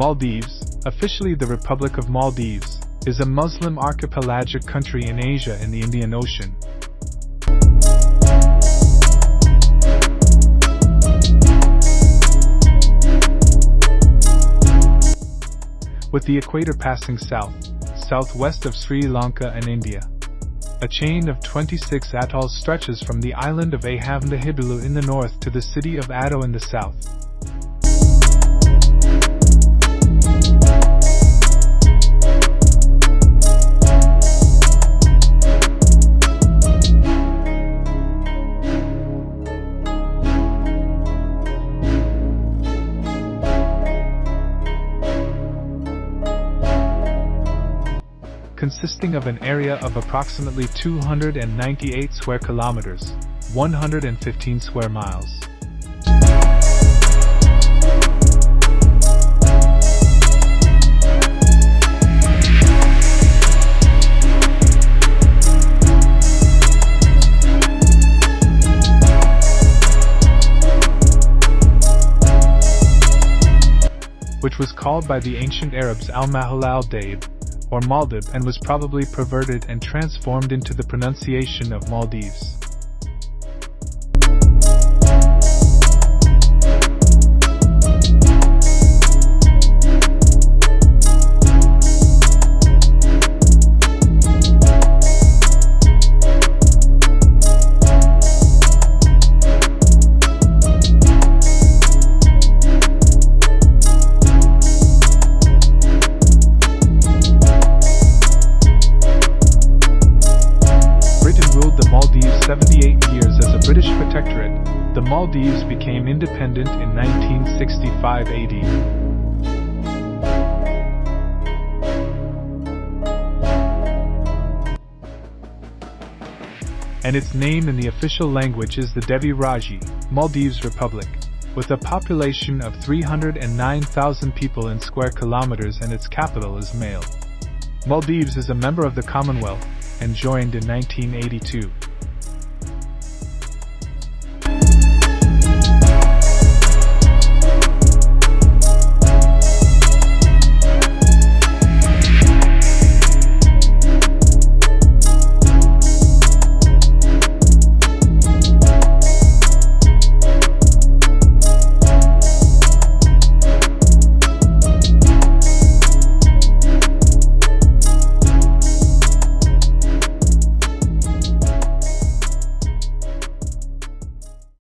Maldives, officially the Republic of Maldives, is a Muslim archipelagic country in Asia in the Indian Ocean. With the equator passing southwest of Sri Lanka and India. A chain of 26 atolls stretches from the island of Ahavandahibulu in the north to the city of Addo in the south. Consisting of an area of approximately 298 square kilometers, 115 square miles. Which was called by the ancient Arabs Al-Mahal al-Daib, or Maldives, and was probably perverted and transformed into the pronunciation of Maldives. Maldives 78 years as a British protectorate. The Maldives became independent in 1965 AD. And its name in the official language is the Devi Raji, Maldives Republic, with a population of 309,000 people in square kilometers, and its capital is Malé. Maldives is a member of the Commonwealth and joined in 1982.